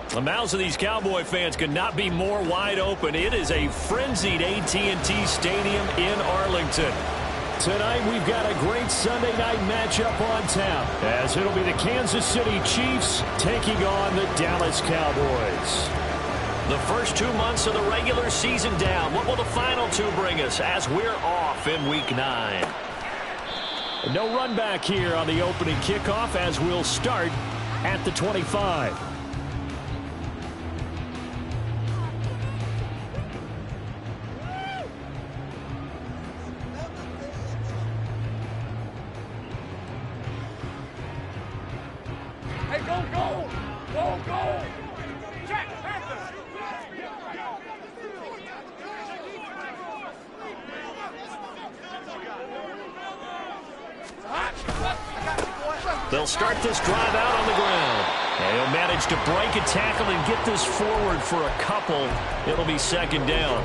The mouths of these Cowboy fans could not be more wide open. It is a frenzied AT&T Stadium in Arlington. Tonight we've got a great Sunday night matchup on tap, as it'll be the Kansas City Chiefs taking on the Dallas Cowboys. The first 2 months of the regular season down. What will the final two bring us as we're off in Week 9? No run back here on the opening kickoff as we'll start at the 25. They'll start this drive out on the ground. And he'll manage to break a tackle and get this forward for a couple. It'll be second down.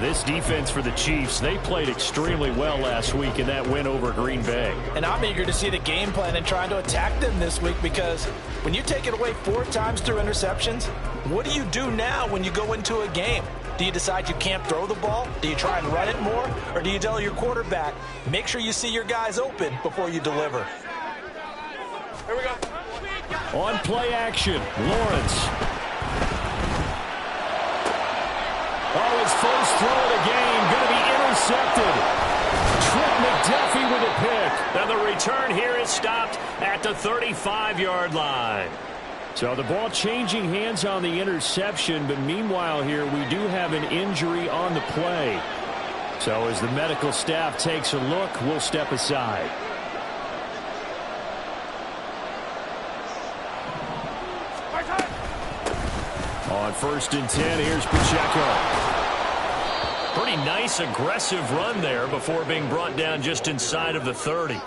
This defense for the Chiefs, they played extremely well last week in that win over Green Bay. And I'm eager to see the game plan and trying to attack them this week, because when you take it away 4 times through interceptions, what do you do now when you go into a game? Do you decide you can't throw the ball? Do you try and run it more? Or do you tell your quarterback, make sure you see your guys open before you deliver? Here we go. On play action, Lawrence. Oh, his first throw of the game going to be intercepted. Trent McDuffie with a pick. And the return here is stopped at the 35-yard line. So the ball changing hands on the interception, but meanwhile here we do have an injury on the play. So as the medical staff takes a look, we'll step aside. On 1st and 10, here's Pacheco. Pretty nice, aggressive run there before being brought down just inside of the 30.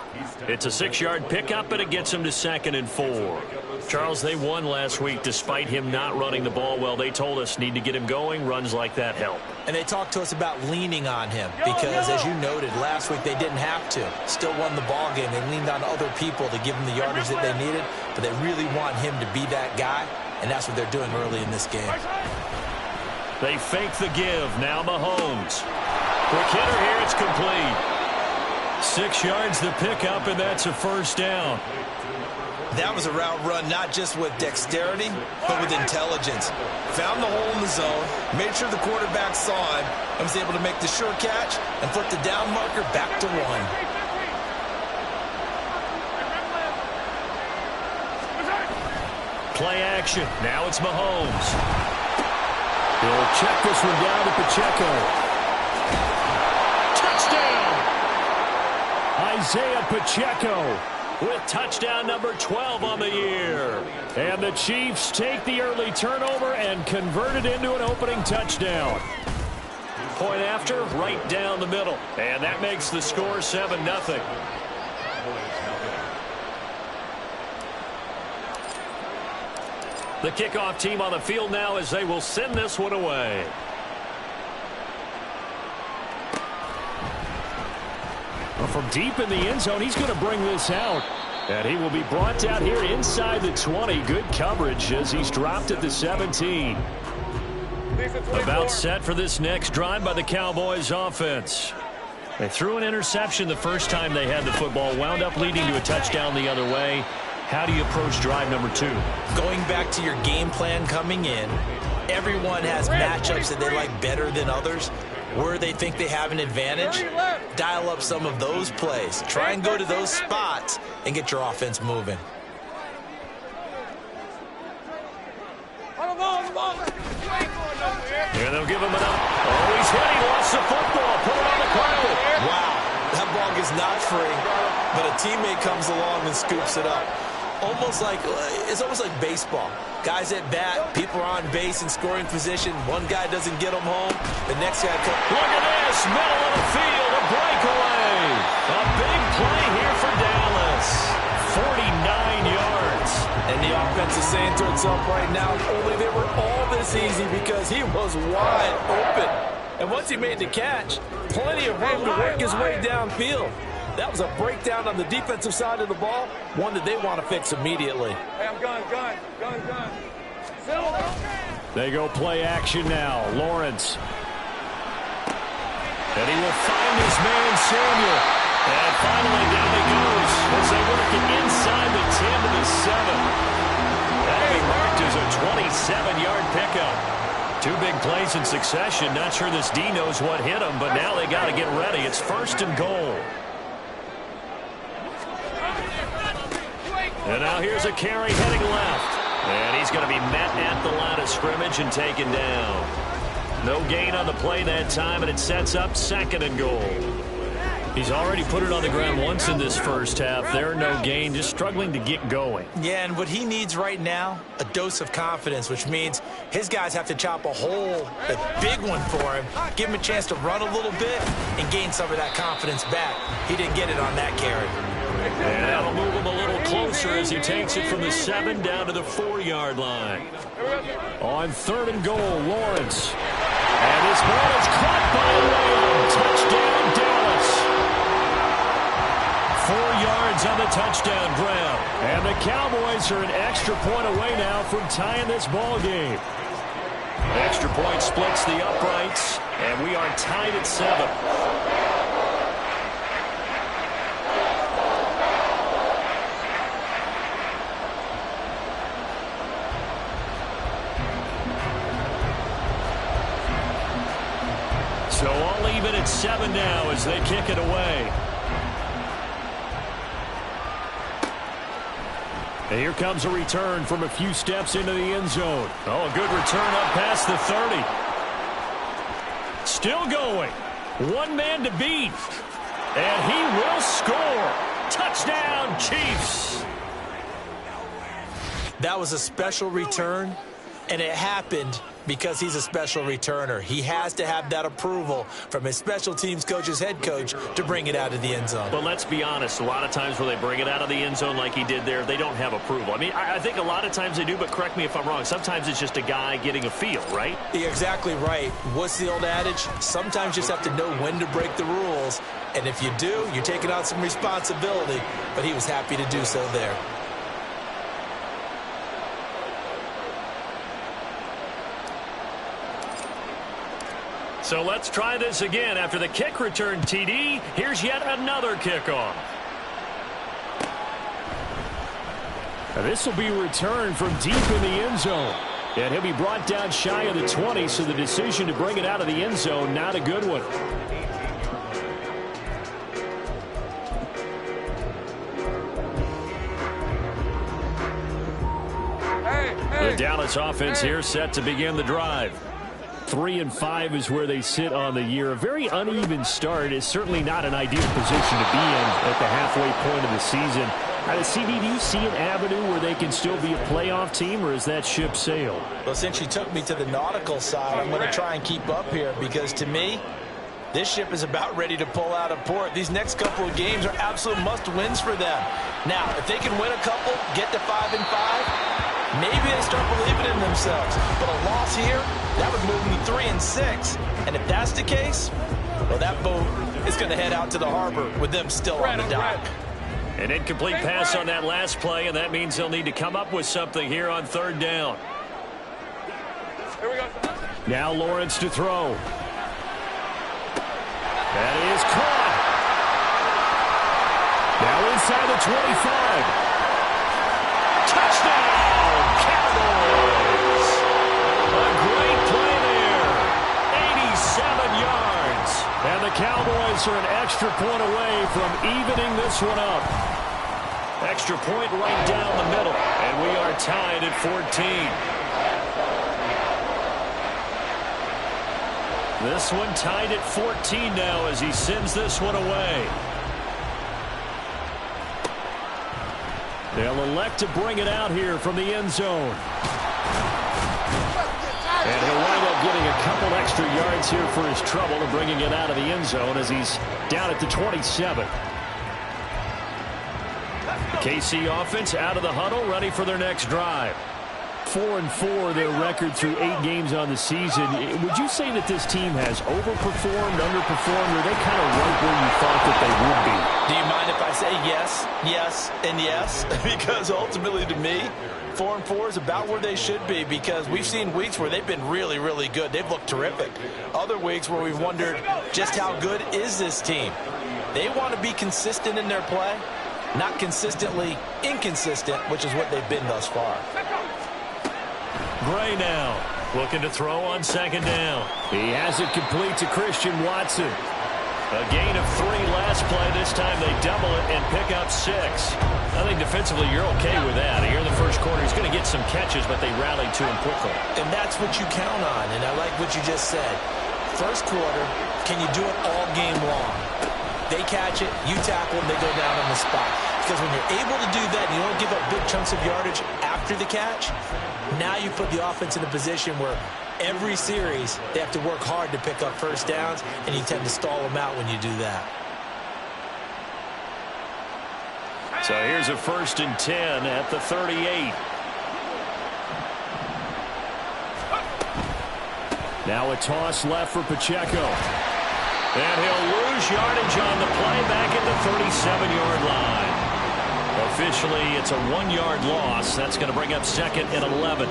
It's a 6-yard pickup, but it gets him to 2nd and 4. Charles, they won last week despite him not running the ball well. They told us need to get him going. Runs like that help. And they talked to us about leaning on him because, as you noted, last week they didn't have to. Still won the ball game. They leaned on other people to give them the yardage that they needed, but they really want him to be that guy, and that's what they're doing early in this game. They fake the give. Now Mahomes. Quick hitter here. It's complete. 6 yards the pickup, and that's a first down. That was a route run not just with dexterity, but with intelligence. Found the hole in the zone, made sure the quarterback saw him, and was able to make the sure catch and flip the down marker back to 1. Play action. Now it's Mahomes. He'll check this one down to Pacheco. Touchdown! Isaiah Pacheco with touchdown number 12 on the year. And the Chiefs take the early turnover and convert it into an opening touchdown. Point after, right down the middle. And that makes the score 7-0. The kickoff team on the field now as they will send this one away. Well, from deep in the end zone, he's going to bring this out. And he will be brought down here inside the 20. Good coverage as he's dropped at the 17. About set for this next drive by the Cowboys offense. They threw an interception the first time they had the football, wound up leading to a touchdown the other way. How do you approach drive number 2? Going back to your game plan coming in, everyone has matchups that they like better than others. Where they think they have an advantage, dial up some of those plays. Try and go to those spots and get your offense moving. Here they'll give him an up. Oh, he's hit. He lost the football. Put it on the carpet. Wow, that ball is not free, but a teammate comes along and scoops it up. It's almost like baseball. Guys at bat, people are on base in scoring position. One guy doesn't get them home. The next guy comes. Look at this. Middle of the field. A breakaway. A big play here for Dallas. 49 yards. And the offense is saying to itself right now, only they were all this easy because he was wide open. And once he made the catch, plenty of room to work his way downfield. That was a breakdown on the defensive side of the ball, one that they want to fix immediately. Hey, I'm gun. They go play action now. Lawrence. And he will find his man, Samuel. And finally, down he goes as they work it inside the 10 to the 7. That'll be marked as a 27-yard pickup. Two big plays in succession. Not sure this D knows what hit him, but now they got to get ready. It's 1st and goal. And now here's a carry heading left. And he's going to be met at the line of scrimmage and taken down. No gain on the play that time, and it sets up 2nd and goal. He's already put it on the ground once in this first half. There, no gain, just struggling to get going. Yeah, and what he needs right now, a dose of confidence, which means his guys have to chop a hole, a big one for him, give him a chance to run a little bit and gain some of that confidence back. He didn't get it on that carry. And that'll move him a little closer as he takes it from the 7 down to the 4-yard line. On 3rd and goal, Lawrence. And his ball is caught by Lamb. Touchdown, Dallas. 4 yards on the touchdown grab. And the Cowboys are an extra point away now from tying this ball game. Extra point splits the uprights, and we are tied at 7. So all even at 7 now as they kick it away. And here comes a return from a few steps into the end zone. Oh, a good return up past the 30. Still going. One man to beat. And he will score. Touchdown, Chiefs. That was a special return, and it happened because he's a special returner. He has to have that approval from his special teams coach's head coach to bring it out of the end zone. But let's be honest, a lot of times when they bring it out of the end zone like he did there, they don't have approval. I mean, I think a lot of times they do, but correct me if I'm wrong. Sometimes it's just a guy getting a feel, right? You're exactly right. What's the old adage? Sometimes you just have to know when to break the rules. And if you do, you're taking on some responsibility. But he was happy to do so there. So let's try this again. After the kick return TD, here's yet another kickoff. This will be returned from deep in the end zone. And he'll be brought down shy of the 20, so the decision to bring it out of the end zone, not a good one. The Dallas offense here set to begin the drive. 3-5 is where they sit on the year. A very uneven start is certainly not an ideal position to be in at the halfway point of the season. CD, do you see an avenue where they can still be a playoff team, or is that ship sailed? Well, since you took me to the nautical side, I'm going to try and keep up here because, to me, this ship is about ready to pull out of port. These next couple of games are absolute must-wins for them. Now, if they can win a couple, get to 5-5, maybe they start believing in themselves. But a loss here, that would move them to 3-6. And if that's the case, well, that boat is going to head out to the harbor with them still on the dock. An incomplete pass on that last play, and that means they'll need to come up with something here on 3rd down. Here we go. Now Lawrence to throw. That is caught. Now inside the 25. Touchdown, Cowboys. A great play there. 87 yards. And the Cowboys are an extra point away from evening this one up. Extra point right down the middle. And we are tied at 14. This one tied at 14 now as he sends this one away. They'll elect to bring it out here from the end zone. And he'll wind up getting a couple extra yards here for his trouble and bringing it out of the end zone as he's down at the 27. The KC offense out of the huddle, ready for their next drive. 4-4, their record through 8 games on the season. Would you say that this team has overperformed, underperformed, or are they kind of right where you thought that they would be? Do you mind if I say yes, yes, and yes? Because ultimately to me, 4-4 is about where they should be, because we've seen weeks where they've been really, really good. They've looked terrific. Other weeks where we've wondered just how good is this team. They want to be consistent in their play, not consistently inconsistent, which is what they've been thus far. Gray now looking to throw on second down. He has it complete to Christian Watson. A gain of 3 last play. This time they double it and pick up 6. I think defensively you're okay with that. Here in the first quarter, he's going to get some catches, but they rallied to him quickly. And that's what you count on, and I like what you just said. First quarter, can you do it all game long? They catch it, you tackle them, they go down on the spot. Because when you're able to do that and you don't give up big chunks of yardage after the catch, now you put the offense in a position where every series they have to work hard to pick up first downs, and you tend to stall them out when you do that. So here's a 1st and 10 at the 38. Now a toss left for Pacheco. And he'll lose yardage on the play back at the 37-yard line. Officially, it's a 1-yard loss. That's going to bring up 2nd and 11.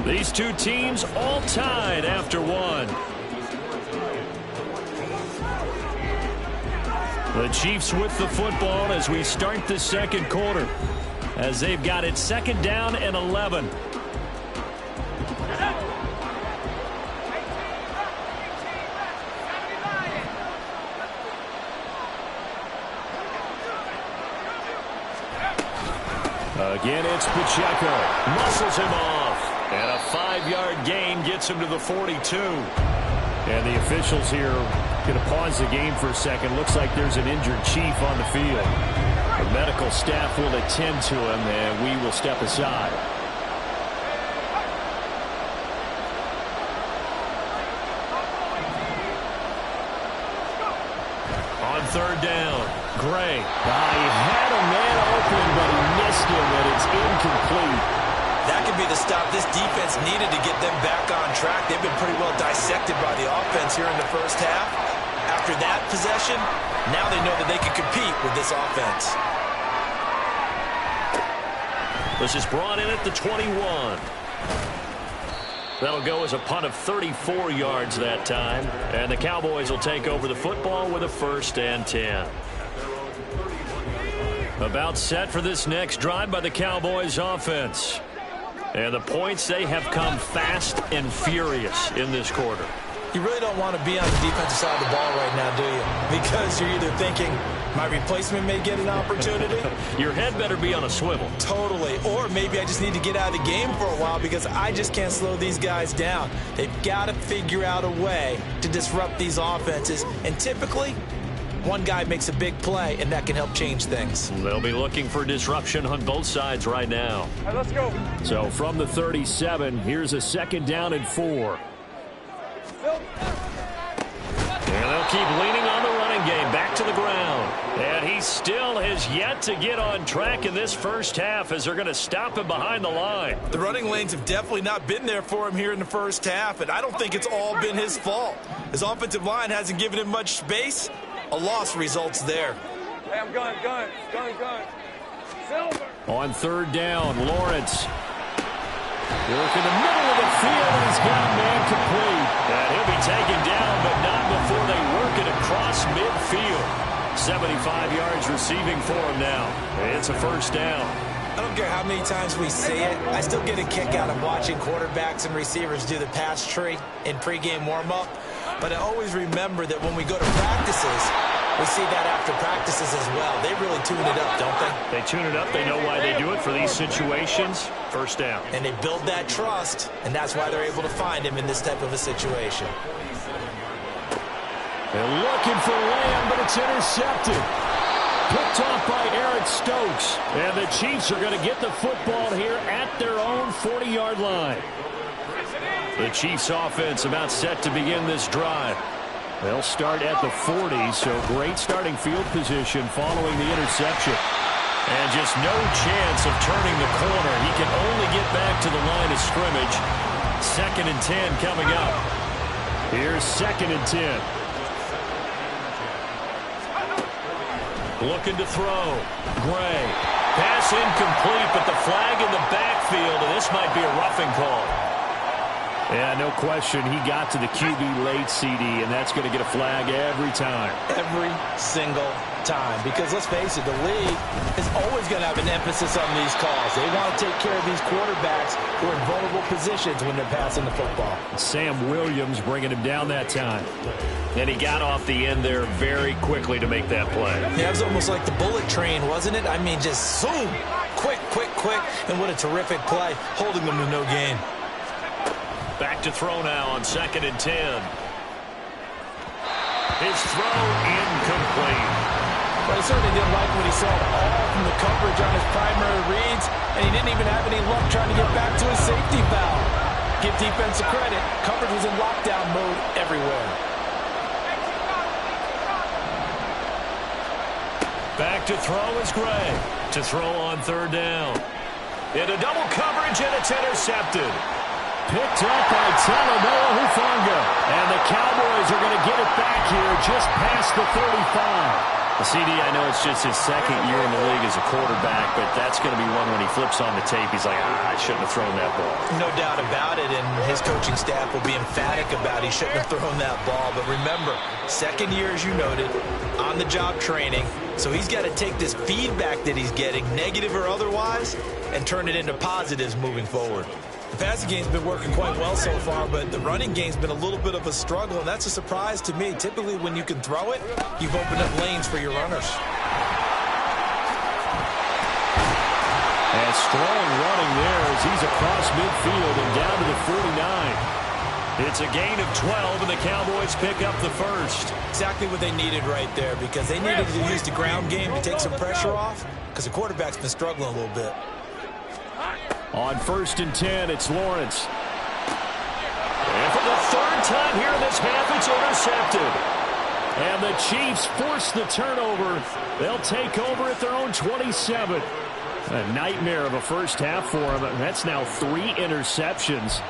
These two teams all tied after 1. The Chiefs with the football as we start the second quarter, as they've got it 2nd down and 11. Again, it's Pacheco. Muscles him off. And a 5-yard gain gets him to the 42. And the officials here going to pause the game for a second. Looks like there's an injured Chief on the field. The medical staff will attend to him, and we will step aside. On 3rd down, Gray. He had a man open, but he missed him, and it's incomplete. That could be the stop this defense needed to get them back on track. They've been pretty well dissected by the offense here in the first half. After that possession, now they know that they can compete with this offense. This is brought in at the 21. That'll go as a punt of 34 yards that time. And the Cowboys will take over the football with a 1st and 10. About set for this next drive by the Cowboys offense. And the points, they have come fast and furious in this quarter. You really don't want to be on the defensive side of the ball right now, do you? Because you're either thinking, my replacement may get an opportunity. Your head better be on a swivel. Totally. Or maybe I just need to get out of the game for a while because I just can't slow these guys down. They've got to figure out a way to disrupt these offenses. And typically, one guy makes a big play, and that can help change things. They'll be looking for disruption on both sides right now. All right, let's go. So from the 37, here's a 2nd down and 4. And they'll keep leaning on the running game. Back to the ground. And he still has yet to get on track in this first half as they're going to stop him behind the line. The running lanes have definitely not been there for him here in the first half, and I don't think it's all been his fault. His offensive line hasn't given him much space. A loss results there. Hey, I'm gun. Silver. On 3rd down, Lawrence. Work in the middle of the field, and he's got a man complete. And he'll be taken down, but not before they work it across midfield. 75 yards receiving for him now. It's a 1st down. I don't care how many times we say it. I still get a kick out of watching quarterbacks and receivers do the pass tree in pregame warm-up. But I always remember that when we go to practices, we see that after practices as well. They really tune it up, don't they? They tune it up. They know why they do it for these situations. 1st down. And they build that trust, and that's why they're able to find him in this type of a situation. They're looking for Lamb, but it's intercepted. Picked off by Eric Stokes. And the Chiefs are going to get the football here at their own 40-yard line. The Chiefs offense about set to begin this drive. They'll start at the 40, so great starting field position following the interception. And just no chance of turning the corner. He can only get back to the line of scrimmage. 2nd and 10 coming up. Here's 2nd and 10. Looking to throw. Gray. Pass incomplete, but the flag in the backfield, and this might be a roughing call. Yeah, no question. He got to the QB late, CD, and that's going to get a flag every time. Every single time. Because let's face it, the league is always going to have an emphasis on these calls. They want to take care of these quarterbacks who are in vulnerable positions when they're passing the football. Sam Williams bringing him down that time. And he got off the end there very quickly to make that play. Yeah, it was almost like the bullet train, wasn't it? I mean, just zoom. Quick, quick, quick. And what a terrific play, holding them to no gain. Back to throw now on 2nd and 10. His throw incomplete. Well, he certainly didn't like what he saw all from the coverage on his primary reads, and he didn't even have any luck trying to get back to his safety valve. Give defense credit. Coverage was in lockdown mode everywhere. Back to throw is Gray. To throw on 3rd down. Into double coverage, and it's intercepted. Picked up by Talanoa Hufanga. And the Cowboys are going to get it back here just past the 35. CD, I know it's just his 2nd year in the league as a quarterback, but that's going to be one when he flips on the tape. He's like, I shouldn't have thrown that ball. No doubt about it, and his coaching staff will be emphatic about he shouldn't have thrown that ball. But remember, 2nd year, as you noted, on-the-job training. So he's got to take this feedback that he's getting, negative or otherwise, and turn it into positives moving forward. The passing game's been working quite well so far, but the running game's been a little bit of a struggle, and that's a surprise to me. Typically, when you can throw it, you've opened up lanes for your runners. And strong running there as he's across midfield and down to the 49. It's a gain of 12, and the Cowboys pick up the first. Exactly what they needed right there, because they needed to use the ground game to take some pressure off, because the quarterback's been struggling a little bit. On 1st and 10, it's Lawrence. And for the 3rd time here in this half, it's intercepted. And the Chiefs force the turnover. They'll take over at their own 27. A nightmare of a first half for him. That's now 3 interceptions.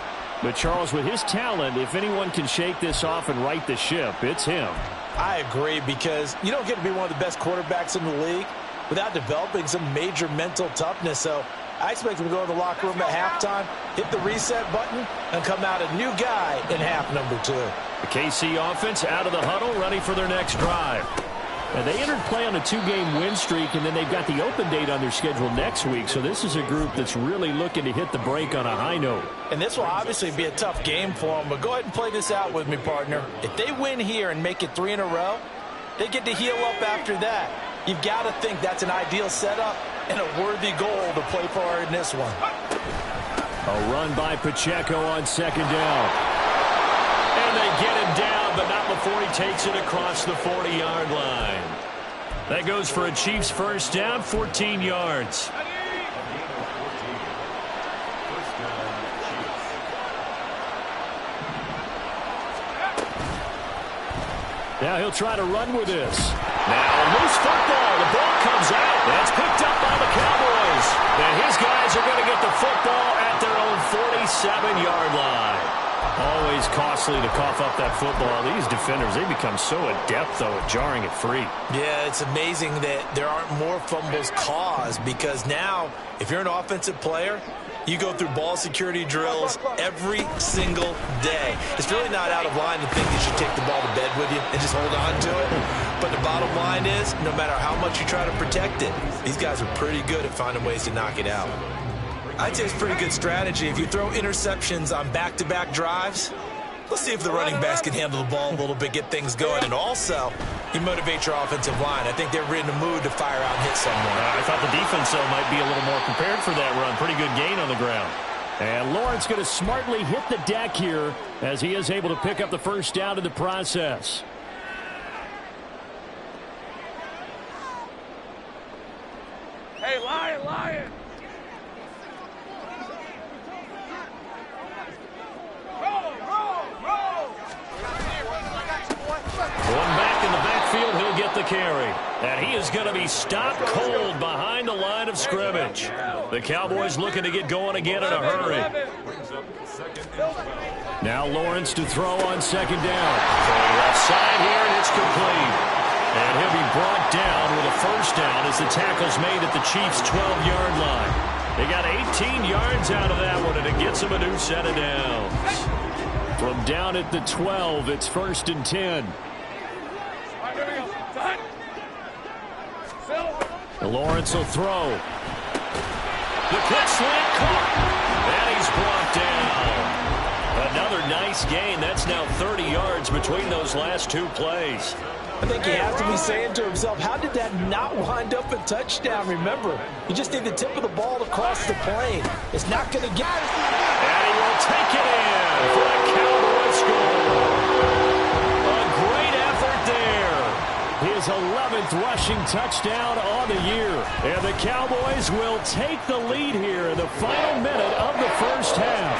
But, Charles, with his talent, if anyone can shake this off and right the ship, it's him. I agree, because you don't get to be one of the best quarterbacks in the league without developing some major mental toughness. So I expect him to go in the locker room at halftime, hit the reset button, and come out a new guy in half number 2. The KC offense out of the huddle, ready for their next drive. And they entered play on a 2-game win streak, and then they've got the open date on their schedule next week. So this is a group that's really looking to hit the break on a high note. And this will obviously be a tough game for them, but go ahead and play this out with me, partner. If they win here and make it 3 in a row, they get to heal up after that. You've got to think that's an ideal setup and a worthy goal to play for in this one. A run by Pacheco on 2nd down. And they get him down, but not before he takes it across the 40-yard line. That goes for a Chiefs first down, 14 yards. Now he'll try to run with this. Now loose football. The ball comes out. That's picked up by the Cowboys. And his guys are going to get the football at their own 47-yard line. Always costly to cough up that football. These defenders, they become so adept, though, at jarring it free. Yeah, it's amazing that there aren't more fumbles caused, because now, if you're an offensive player, you go through ball security drills every single day. It's really not out of line to think you should take the ball to bed with you and just hold on to it. But the bottom line is, no matter how much you try to protect it, these guys are pretty good at finding ways to knock it out. I'd say it's pretty good strategy. If you throw interceptions on back-to-back drives, let's see if the running backs can handle the ball a little bit, get things going. And also, you motivate your offensive line. I think they're in the mood to fire out and hit someone. I thought the defense, though, might be a little more prepared for that run. Pretty good gain on the ground. And Lawrence going to smartly hit the deck here as he is able to pick up the first down in the process. Hey, Lion, Lion! One back in the backfield, he'll get the carry. And he is going to be stopped cold behind the line of scrimmage. The Cowboys looking to get going again in a hurry. Now Lawrence to throw on second down. Throwing left side here, and it's complete. And he'll be brought down with a first down as the tackle's made at the Chiefs' 12-yard line. They got 18 yards out of that one, and it gets them a new set of downs. From down at the 12, it's 1st and 10. Lawrence will throw. The quick slant caught. And he's brought down. Another nice gain. That's now 30 yards between those last two plays. I think he has to be saying to himself, how did that not wind up a touchdown? Remember, you just need the tip of the ball to cross the plane. It's not going to get it. And he will take it in for a Cowboy score. A great effort there. His 11th rushing touchdown on the year. And the Cowboys will take the lead here in the final minute of the first half.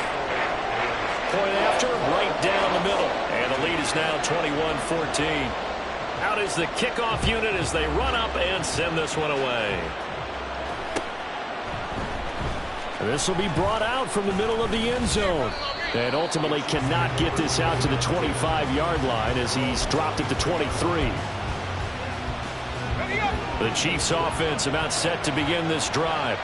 Point after, right down the middle. And the lead is now 21-14. Out is the kickoff unit as they run up and send this one away. This will be brought out from the middle of the end zone. And ultimately cannot get this out to the 25-yard line as he's dropped at the 23. The Chiefs offense about set to begin this drive.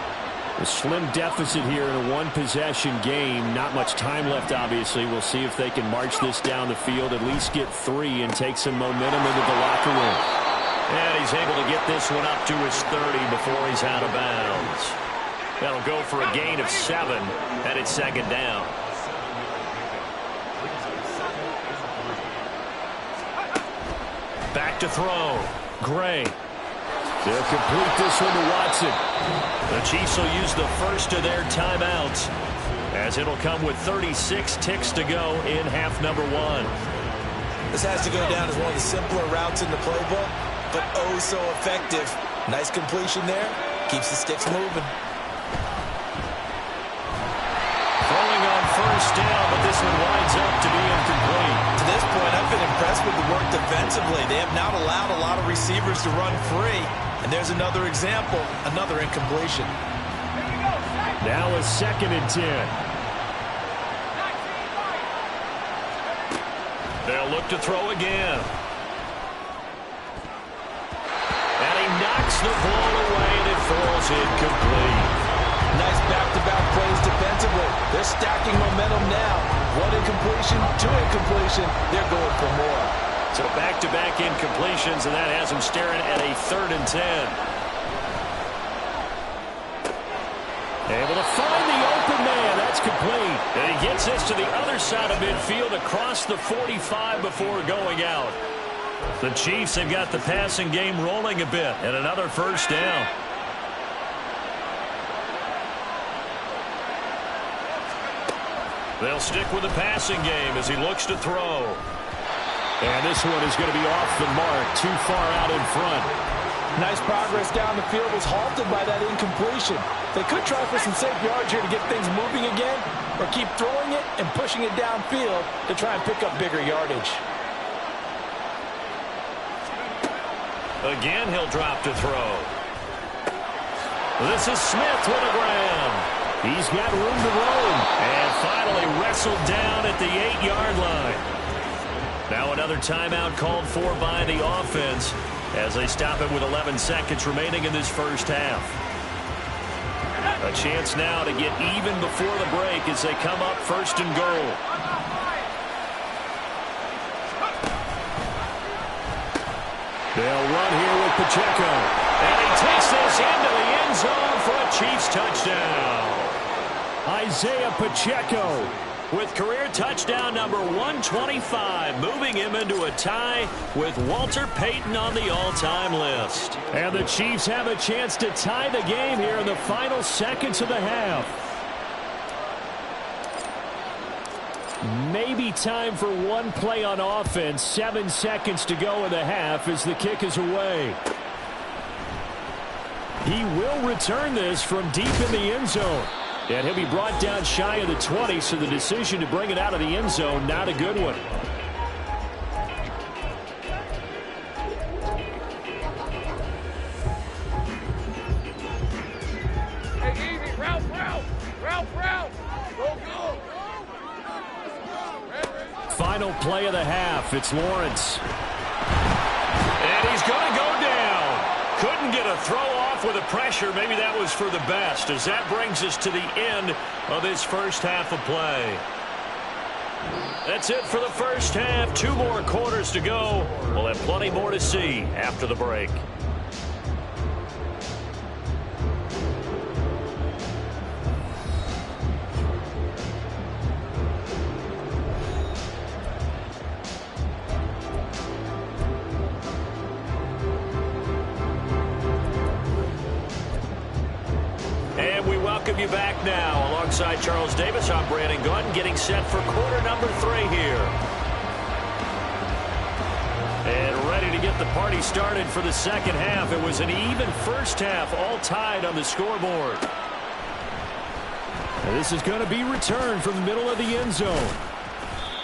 A slim deficit here in a one-possession game. Not much time left, obviously. We'll see if they can march this down the field, at least get 3 and take some momentum into the locker room. And he's able to get this one up to his 30 before he's out of bounds. That'll go for a gain of 7, and it's second down. Back to throw. Gray. They'll complete this one to Watson. The Chiefs will use the first of their timeouts, as it'll come with 36 ticks to go in half number 1. This has to go down as one of the simpler routes in the playbook, but oh so effective. Nice completion there. Keeps the sticks moving. Throwing on first down, but this one winds up to be incomplete. To this point, I've been impressed with the work defensively. They have not allowed a lot of receivers to run free. And there's another example, another incompletion. Now a 2nd and 10. They'll look to throw again. And he knocks the ball away, and it falls incomplete. Nice back-to-back plays defensively. They're stacking momentum now. 1 incompletion, 2 incompletion. They're going for more. So back-to-back incompletions, and that has him staring at a 3rd and 10. Able to find the open man. That's complete. And he gets this to the other side of midfield across the 45 before going out. The Chiefs have got the passing game rolling a bit, and another first down. They'll stick with the passing game as he looks to throw. And this one is going to be off the mark, too far out in front. Nice progress down the field was halted by that incompletion. They could try for some safe yards here to get things moving again, or keep throwing it and pushing it downfield to try and pick up bigger yardage. Again, he'll drop to throw. This is Smith with a grab. He's got room to roam. And finally wrestled down at the 8-yard line. Now another timeout called for by the offense as they stop it with 11 seconds remaining in this first half. A chance now to get even before the break as they come up 1st and goal. They'll run here with Pacheco. And he takes this into the end zone for a Chiefs touchdown. Isaiah Pacheco with career touchdown number 125, moving him into a tie with Walter Payton on the all-time list. And the Chiefs have a chance to tie the game here in the final seconds of the half. Maybe time for one play on offense. 7 seconds to go in the half as the kick is away. He will return this from deep in the end zone. And he'll be brought down shy of the 20, so the decision to bring it out of the end zone, not a good one. final play of the half. It's Lawrence. And he's going to go down. Couldn't get a throw off with the pressure. Maybe that was for the best, as that brings us to the end of this first half of play. That's it for the first half. 2 more quarters to go. We'll have plenty more to see after the break. Welcome you back now. Alongside Charles Davis, I'm Brandon Gunn, getting set for quarter number 3 here. And ready to get the party started for the second half. It was an even first half, all tied on the scoreboard. And this is going to be returned from the middle of the end zone.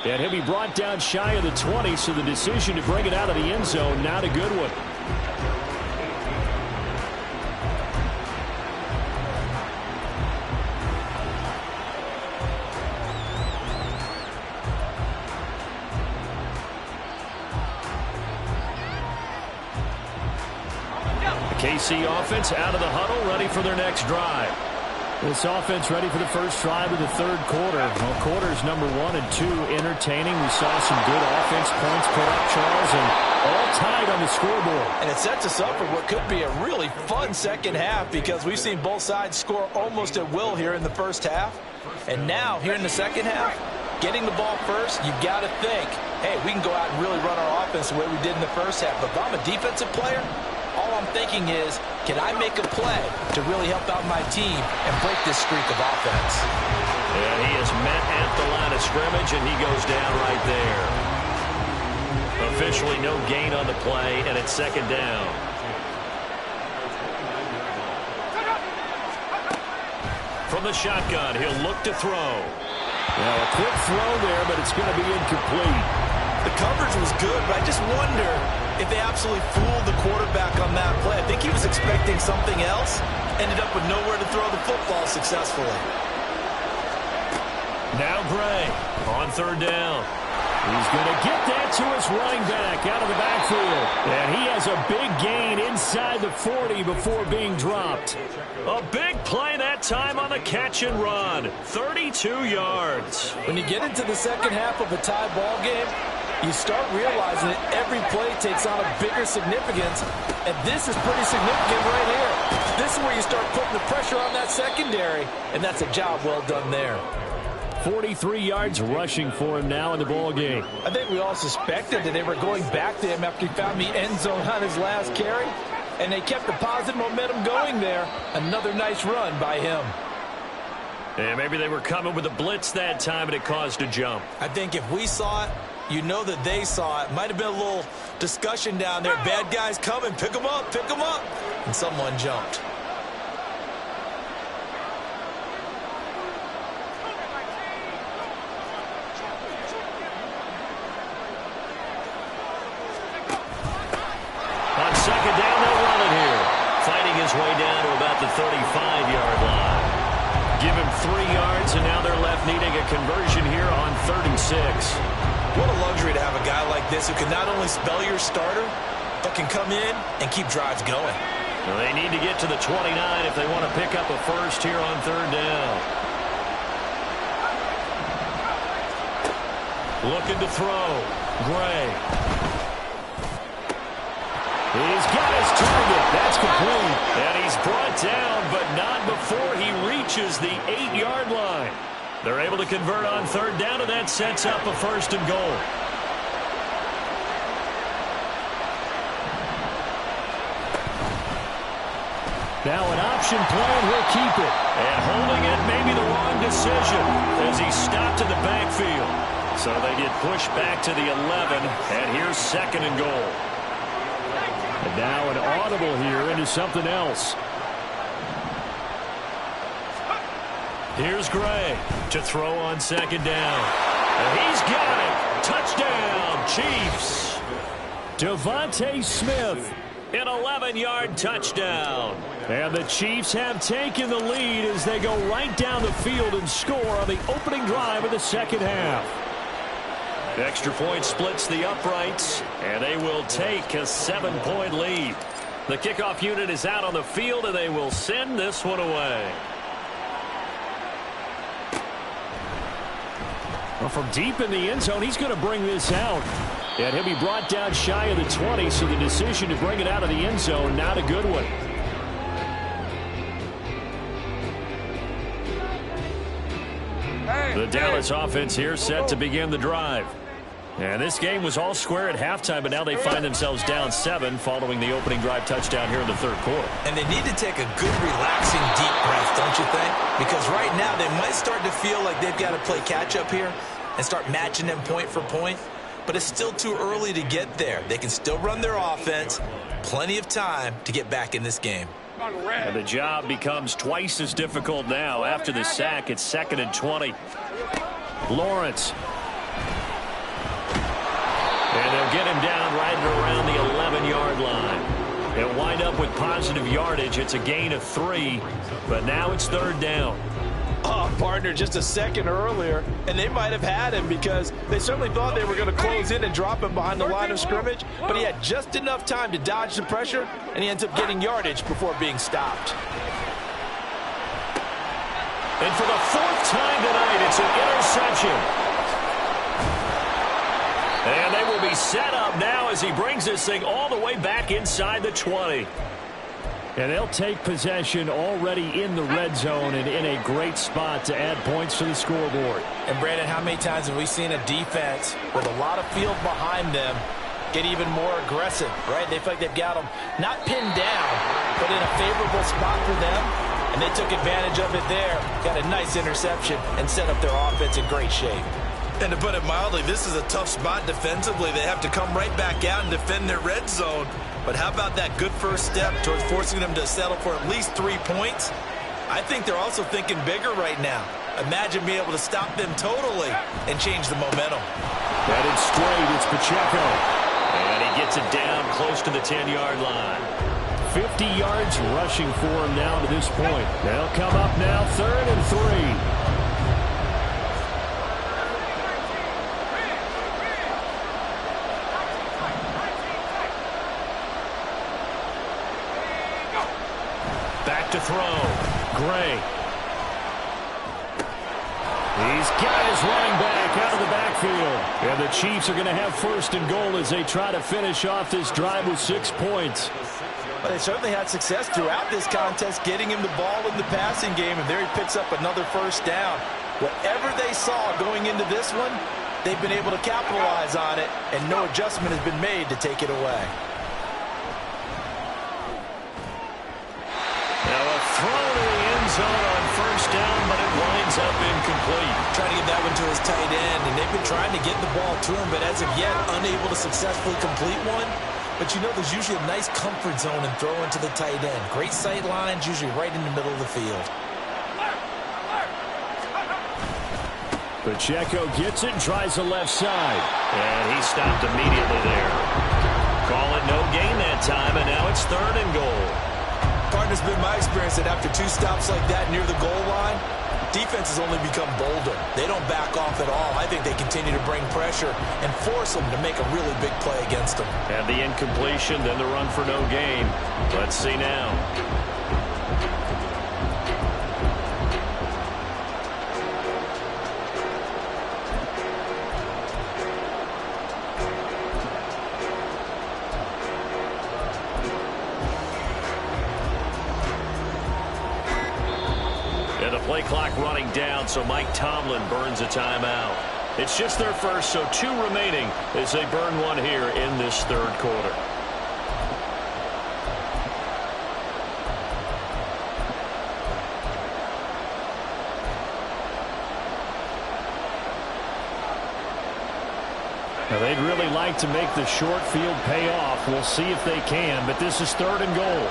And he'll be brought down shy of the 20, so the decision to bring it out of the end zone, not a good one. KC offense out of the huddle, ready for their next drive. This offense ready for the first drive of the third quarter. Well, quarters number 1 and 2 entertaining. We saw some good offense points put up, Charles, and all tied on the scoreboard. And it sets us up for what could be a really fun second half, because we've seen both sides score almost at will here in the first half. And now, here in the second half, getting the ball first, you've got to think, hey, we can go out and really run our offense the way we did in the first half. But if I'm a defensive player, all I'm thinking is, can I make a play to really help out my team and break this streak of offense? And he is met at the line of scrimmage, and he goes down right there. Officially no gain on the play, and it's second down. From the shotgun, he'll look to throw. Well, a quick throw there, but it's going to be incomplete. The coverage was good, but I just wonder if they absolutely fooled the quarterback on that play. I think he was expecting something else. Ended up with nowhere to throw the football successfully. Now Gray on third down. He's going to get that to his running back out of the backfield. And he has a big gain inside the 40 before being dropped. A big play that time on the catch and run. 32 yards. When you get into the second half of a tie ball game, you start realizing that every play takes on a bigger significance, and this is pretty significant right here. This is where you start putting the pressure on that secondary, and that's a job well done there. 43 yards rushing for him now in the ball game. I think we all suspected that they were going back to him after he found the end zone on his last carry, and they kept the positive momentum going there. Another nice run by him. And maybe they were coming with a blitz that time, and it caused a jump. I think if we saw it, you know that they saw it. Might have been a little discussion down there. Bad guys coming. Pick them up. Pick them up. And someone jumped. On second down, they'll run it here. Fighting his way down to about the 35-yard line. Give him 3 yards, and now they're left needing a conversion here on 3rd and 6. What a luxury to have a guy like this who can not only spell your starter, but can come in and keep drives going. Well, they need to get to the 29 if they want to pick up a first here on 3rd down. Looking to throw. Gray. He's got his target. That's complete. And he's brought down, but not before he reaches the 8-yard line. They're able to convert on 3rd down, and that sets up a 1st and goal. Now an option play, and he'll keep it. And holding it may be the wrong decision as he stopped in the backfield. So they get pushed back to the 11, and here's 2nd and goal. And now an audible here into something else. Here's Gray to throw on 2nd down. And he's got it. Touchdown, Chiefs. Devontae Smith, an 11-yard touchdown. And the Chiefs have taken the lead as they go right down the field and score on the opening drive of the second half. Extra point splits the uprights, and they will take a 7-point lead. The kickoff unit is out on the field, and they will send this one away. Well, from deep in the end zone, he's going to bring this out. And he'll be brought down shy of the 20, so the decision to bring it out of the end zone, not a good one. The Dallas offense here set to begin the drive. And this game was all square at halftime, but now they find themselves down 7 following the opening drive touchdown here in the third quarter. And they need to take a good, relaxing, deep breath, don't you think? Because right now they might start to feel like they've got to play catch-up here and start matching them point for point. But it's still too early to get there. They can still run their offense. Plenty of time to get back in this game. And the job becomes twice as difficult now. After the sack, it's 2nd and 20. Lawrence. And they'll get him down right around the 11-yard line. They'll wind up with positive yardage. It's a gain of 3, but now it's 3rd down. Oh, partner, just a second earlier, and they might have had him because they certainly thought they were going to close in and drop him behind the line of scrimmage, but he had just enough time to dodge the pressure, and he ends up getting yardage before being stopped. And for the 4th time tonight, it's an interception. And they will be set up now as he brings this thing all the way back inside the 20. And they'll take possession already in the red zone and in a great spot to add points to the scoreboard. And, Brandon, how many times have we seen a defense with a lot of field behind them get even more aggressive, right? They feel like they've got them not pinned down, but in a favorable spot for them. And they took advantage of it there, got a nice interception, and set up their offense in great shape. And to put it mildly, this is a tough spot defensively. They have to come right back out and defend their red zone. But how about that good first step towards forcing them to settle for at least 3 points? I think they're also thinking bigger right now. Imagine being able to stop them totally and change the momentum. Headed straight, it's Pacheco. And he gets it down close to the 10-yard line. 50 yards rushing for him now to this point. They'll come up now 3rd and 3. To throw. Gray. He's got his running back out of the backfield. And the Chiefs are going to have 1st and goal as they try to finish off this drive with 6 points. But they certainly had success throughout this contest getting him the ball in the passing game, and there he picks up another 1st down. Whatever they saw going into this one, they've been able to capitalize on it, and no adjustment has been made to take it away. Throw to the end zone on 1st down, but it winds up incomplete. Trying to get that one to his tight end, and they've been trying to get the ball to him, but as of yet, unable to successfully complete one. But you know, there's usually a nice comfort zone in throwing to the tight end. Great sight lines, usually right in the middle of the field. Pacheco gets it and tries the left side. And he stopped immediately there. Call it no gain that time, and now it's 3rd and goal. Partner's been my experience that after 2 stops like that near the goal line, defense has only become bolder. They don't back off at all. I think they continue to bring pressure and force them to make a really big play against them. And the incompletion, then the run for no gain. Let's see now. Play clock running down, so Mike Tomlin burns a timeout. It's just their 1st, so 2 remaining as they burn one here in this 3rd quarter. Now they'd really like to make the short field pay off. We'll see if they can, but this is 3rd and goal.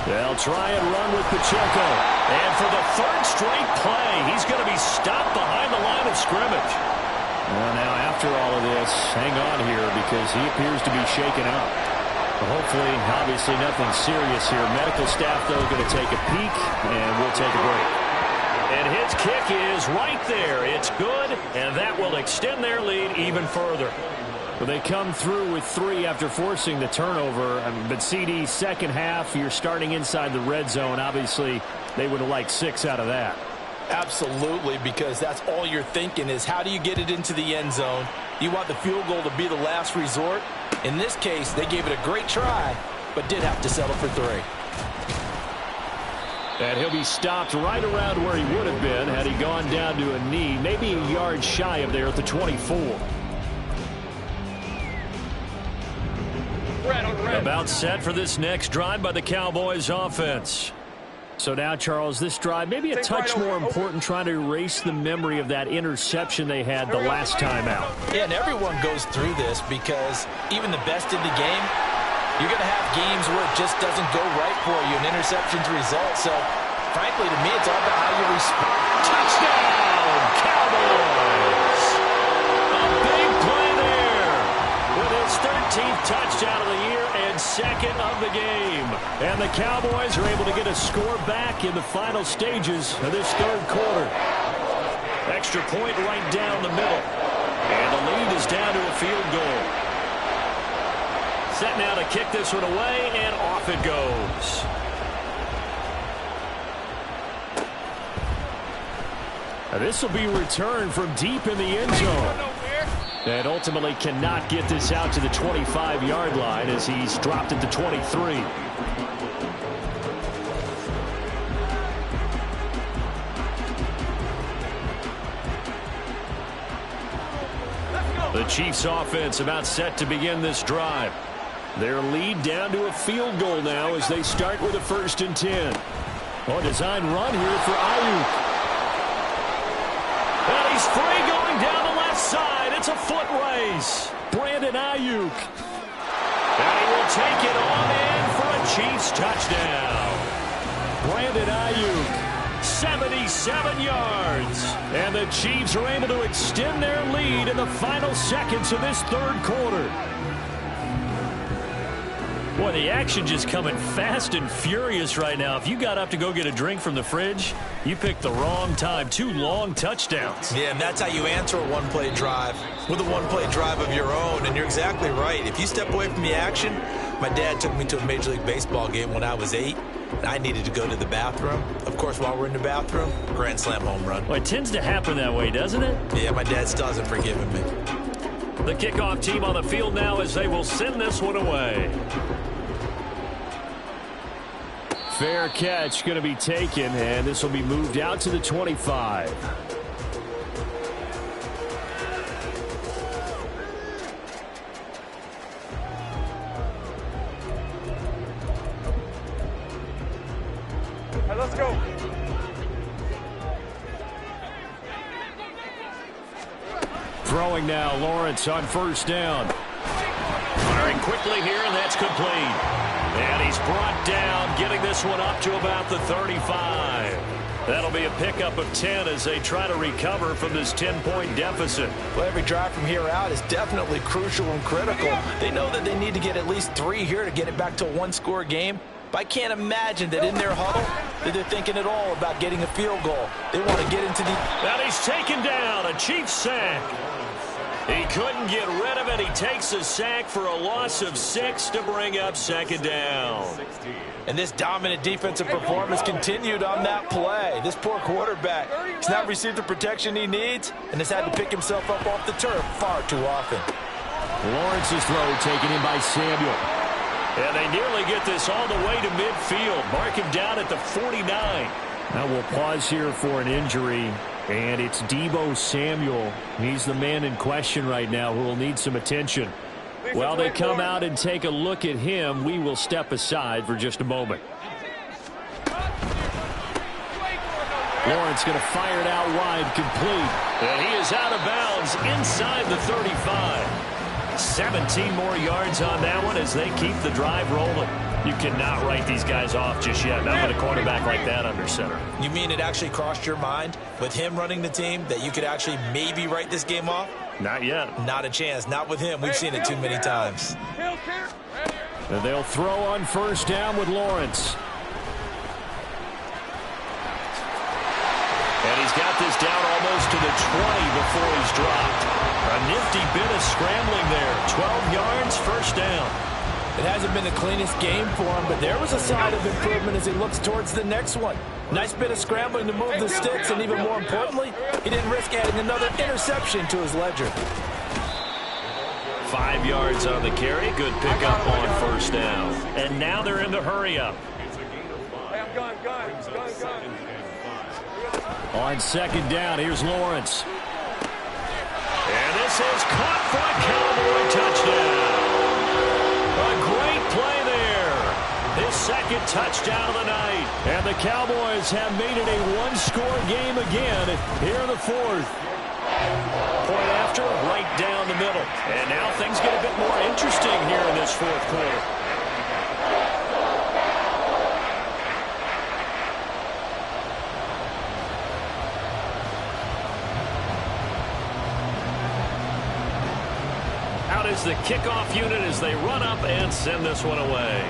They'll try and run with Pacheco. And for the 3rd straight play, he's going to be stopped behind the line of scrimmage. Well, now after all of this, hang on here because he appears to be shaken up. Hopefully, obviously nothing serious here. Medical staff, though, going to take a peek, and we'll take a break. And his kick is right there. It's good, and that will extend their lead even further. Well, they come through with 3 after forcing the turnover. But CD, second half, you're starting inside the red zone. Obviously, they would have liked 6 out of that. Absolutely, because that's all you're thinking is how do you get it into the end zone? You want the field goal to be the last resort. In this case, they gave it a great try, but did have to settle for 3. And he'll be stopped right around where he would have been had he gone down to a knee, maybe a yard shy of there at the 24. About set for this next drive by the Cowboys offense. So now, Charles, this drive maybe a touch more important, trying to erase the memory of that interception they had the last time out. Yeah, and everyone goes through this because even the best in the game, you're going to have games where it just doesn't go right for you, and interceptions result. So, frankly, to me, it's all about how you respond. Touchdown, Cowboys! A big play there with his 13th touchdown of the year and 2nd of the game. And the Cowboys are able to get a score back in the final stages of this 3rd quarter. Extra point right down the middle. And the lead is down to a field goal. Set now to kick this one away, and off it goes. Now this will be returned from deep in the end zone. And ultimately cannot get this out to the 25-yard line as he's dropped at the 23. The Chiefs offense about set to begin this drive. Their lead down to a field goal now as they start with a 1st and 10. Oh, design run here for Ayuk. And he's free going down the left side. It's a foot race. Brandon Ayuk. And he will take it on in for a Chiefs touchdown. Brandon Ayuk, 77 yards. And the Chiefs are able to extend their lead in the final seconds of this 3rd quarter. Boy, the action just coming fast and furious right now. If you got up to go get a drink from the fridge, you picked the wrong time. 2 long touchdowns. Yeah, and that's how you answer a one-play drive with a one-play drive of your own. And you're exactly right. If you step away from the action, my dad took me to a Major League Baseball game when I was 8. And I needed to go to the bathroom. Of course, while we're in the bathroom, grand slam home run. Well, it tends to happen that way, doesn't it? Yeah, my dad still hasn't forgiven me. The kickoff team on the field now as they will send this one away. Fair catch going to be taken, and this will be moved out to the 25. All right, let's go. Throwing now, Lawrence on 1st down. Firing quickly here, and that's complete. And he's brought down, getting this one up to about the 35. That'll be a pickup of 10 as they try to recover from this 10-point deficit. Well, every drive from here out is definitely crucial and critical. They know that they need to get at least 3 here to get it back to a 1-score game. But I can't imagine that in their huddle that they're thinking at all about getting a field goal. They want to get into the... And he's taken down, a Chiefs sack. He couldn't get rid of it. He takes a sack for a loss of 6 to bring up 2nd down. And this dominant defensive performance continued on that play. This poor quarterback, he's not received the protection he needs and has had to pick himself up off the turf far too often. Lawrence's throw taken in by Samuel. And they nearly get this all the way to midfield. Mark him down at the 49. Now we'll pause here for an injury. And it's Deebo Samuel. He's the man in question right now who will need some attention. While they come out and take a look at him, we will step aside for just a moment. Lawrence going to fire it out wide, complete. And he is out of bounds inside the 35. 17 more yards on that one as they keep the drive rolling. You cannot write these guys off just yet, not with a quarterback like that under center. You mean it actually crossed your mind with him running the team that you could actually maybe write this game off? Not yet. Not a chance. Not with him. We've seen it too many times. And they'll throw on first down with Lawrence. And he's got this down almost to the 20 before he's dropped. A nifty bit of scrambling there. 12 yards, first down. It hasn't been the cleanest game for him, but there was a sign of improvement as he looks towards the next one. Nice bit of scrambling to move the sticks, and even more importantly, he didn't risk adding another interception to his ledger. 5 yards on the carry. Good pickup on first down. And now they're in the hurry-up. On second down, here's Lawrence. And this is caught for a Cowboy touchdown. A great play there. His second touchdown of the night. And the Cowboys have made it a one-score game again here in the fourth. Point after, right down the middle. And now things get a bit more interesting here in this fourth quarter. Out is the kickoff unit as they run up and send this one away.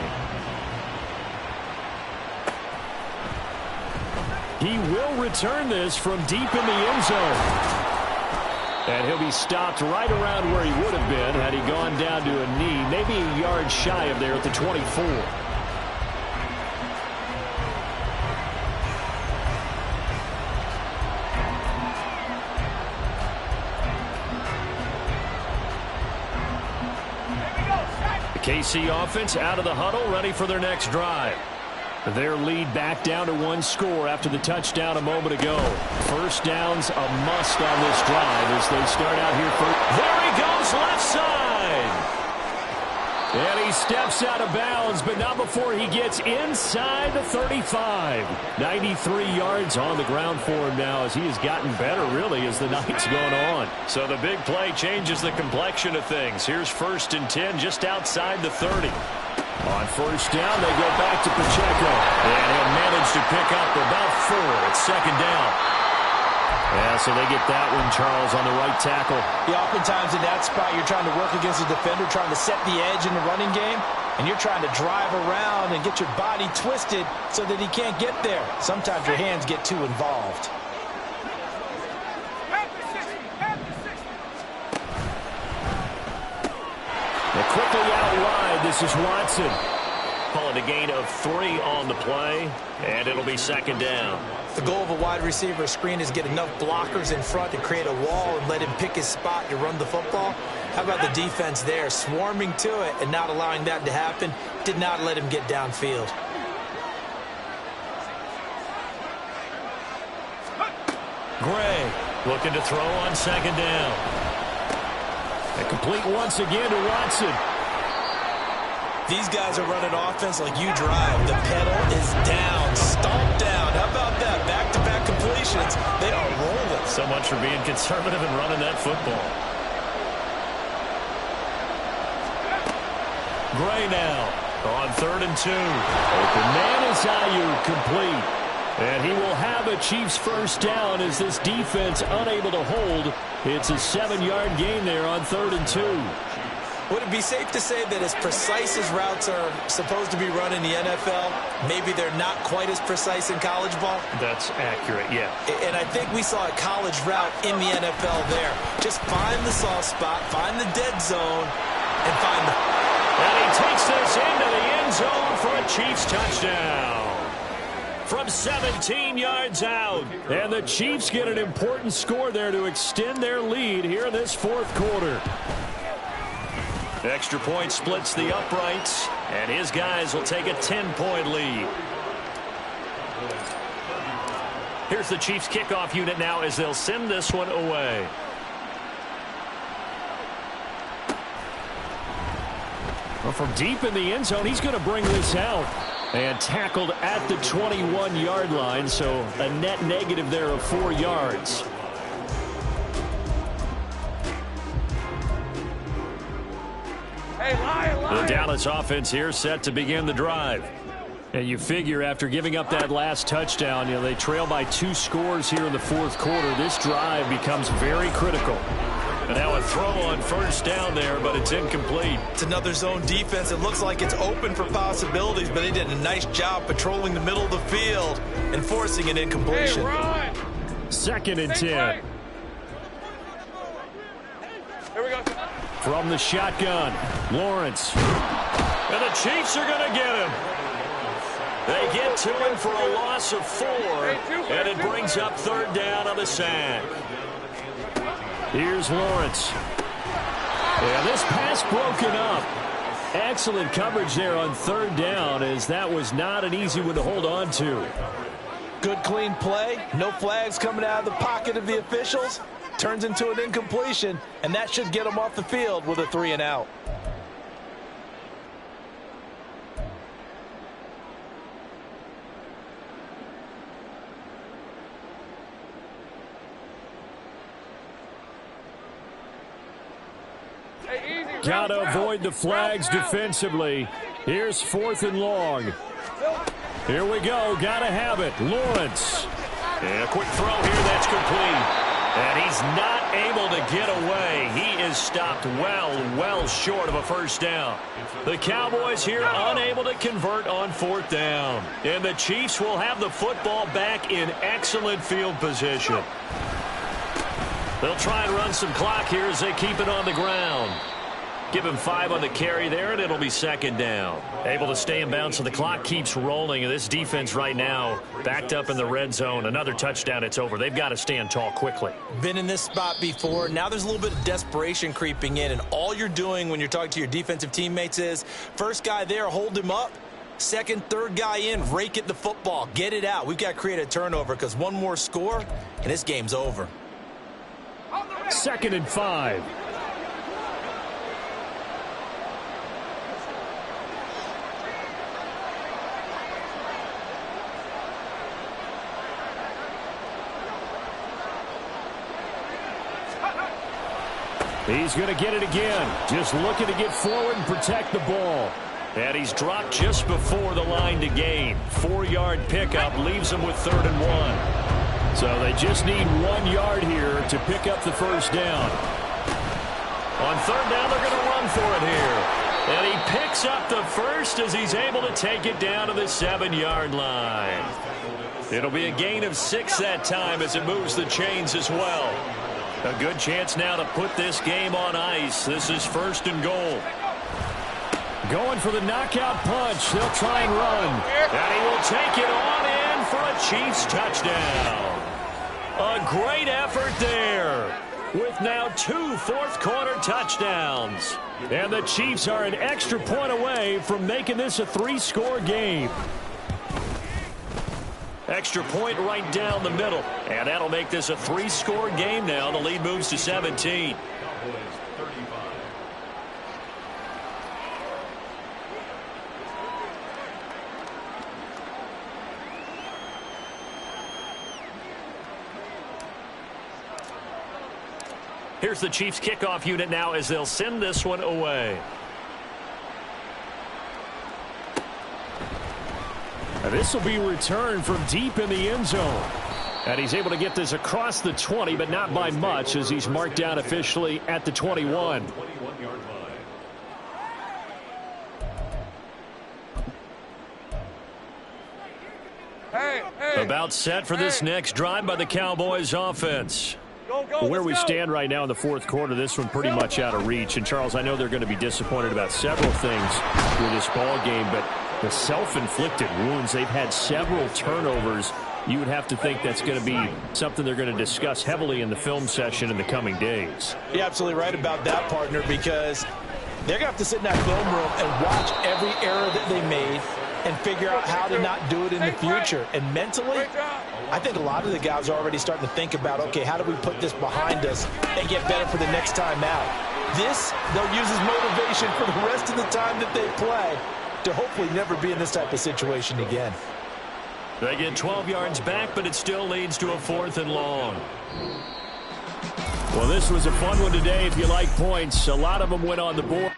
He will return this from deep in the end zone. And he'll be stopped right around where he would have been had he gone down to a knee, maybe a yard shy of there at the 24. The KC offense out of the huddle, ready for their next drive. Their lead back down to one score after the touchdown a moment ago. First down's a must on this drive as they start out here first. There he goes, left side. And he steps out of bounds, but not before he gets inside the 35. 93 yards on the ground for him now as he has gotten better, really, as the night's gone on. So the big play changes the complexion of things. Here's 1st and 10 just outside the 30. On first down, they go back to Pacheco. And he'll manage to pick up about 4. It's second down. Yeah, so they get that one, Charles, on the right tackle. Yeah, oftentimes in that spot, you're trying to work against a defender, trying to set the edge in the running game, and you're trying to drive around and get your body twisted so that he can't get there. Sometimes your hands get too involved. They're quickly out wide. This is Watson. Calling a gain of 3 on the play, and it'll be second down. The goal of a wide receiver screen is get enough blockers in front to create a wall and let him pick his spot to run the football. How about the defense there, swarming to it and not allowing that to happen? Did not let him get downfield. Gray looking to throw on second down. And complete once again to Watson. These guys are running offense like you drive. The pedal is down, stomped down. How about that? Back-to-back completions. They are rolling. So much for being conservative and running that football. Gray now on 3rd and 2. Open man is Ayuk, complete. And he will have a Chiefs first down as this defense unable to hold. It's a 7-yard gain there on 3rd and 2. Would it be safe to say that as precise as routes are supposed to be run in the NFL, maybe they're not quite as precise in college ball? That's accurate, yeah. And I think we saw a college route in the NFL there. Just find the soft spot, find the dead zone, and find the... And he takes this into the end zone for a Chiefs touchdown. From 17 yards out. And the Chiefs get an important score there to extend their lead here in this fourth quarter. Extra point splits the uprights, and his guys will take a 10-point lead. Here's the Chiefs kickoff unit now as they'll send this one away. Well, from deep in the end zone, he's going to bring this out. And tackled at the 21-yard line, so a net negative there of 4 yards. The Dallas offense here set to begin the drive. And you figure after giving up that last touchdown, they trail by 2 scores here in the fourth quarter. This drive becomes very critical. And now a throw on first down there, but it's incomplete. It's another zone defense. It looks like it's open for possibilities, but they did a nice job patrolling the middle of the field and forcing an incompletion. Hey, 2nd and 10. Here we go. From the shotgun, Lawrence. And the Chiefs are going to get him. They get to him for a loss of 4, and it brings up 3rd down on the sack. Here's Lawrence. And this pass broken up. Excellent coverage there on 3rd down, as that was not an easy one to hold on to. Good clean play. No flags coming out of the pocket of the officials. Turns into an incompletion, and that should get them off the field with a 3 and out. Got to avoid the flags defensively. Here's 4th and long. Here we go. Got to have it. Lawrence. And a quick throw here. That's complete. And he's not able to get away. He is stopped well short of a first down. The Cowboys here unable to convert on 4th down. And the Chiefs will have the football back in excellent field position. They'll try and run some clock here as they keep it on the ground. Give him 5 on the carry there, and it'll be 2nd down. Able to stay in bounds, so the clock keeps rolling. And this defense right now backed up in the red zone. Another touchdown, it's over. They've got to stand tall quickly. Been in this spot before. Now there's a little bit of desperation creeping in, and all you're doing when you're talking to your defensive teammates is, first guy there, hold him up. Second, third guy in, rake at the football. Get it out. We've got to create a turnover, because one more score, and this game's over. 2nd and 5. He's going to get it again. Just looking to get forward and protect the ball. And he's dropped just before the line to gain. 4-yard pickup leaves him with 3rd and 1. So they just need 1 yard here to pick up the first down. On 3rd down, they're going to run for it here. And he picks up the first as he's able to take it down to the 7-yard line. It'll be a gain of 6 that time as it moves the chains as well. A good chance now to put this game on ice. This is 1st and goal. Going for the knockout punch. They'll try and run. And he will take it on in for a Chiefs touchdown. A great effort there, with now 2 fourth-quarter touchdowns. And the Chiefs are an extra point away from making this a 3-score game. Extra point right down the middle. And that'll make this a 3-score game now. The lead moves to 17. Here's the Chiefs kickoff unit now as they'll send this one away. This will be returned from deep in the end zone. And he's able to get this across the 20, but not by much, as he's marked down officially at the 21. About set for this next drive by the Cowboys offense. Where we stand right now in the 4th quarter, this one pretty much out of reach. And, Charles, I know they're going to be disappointed about several things with this ball game, but the self-inflicted wounds, they've had several turnovers. You would have to think that's going to be something they're going to discuss heavily in the film session in the coming days. You're absolutely right about that, partner, because they're going to have to sit in that film room and watch every error that they made and figure out how to not do it in the future. And mentally, I think a lot of the guys are already starting to think about, okay, how do we put this behind us and get better for the next time out? This, they'll use as motivation for the rest of the time that they play to hopefully never be in this type of situation again. They get 12 yards back, but it still leads to a 4th and long. Well, this was a fun one today if you like points. A lot of them went on the board.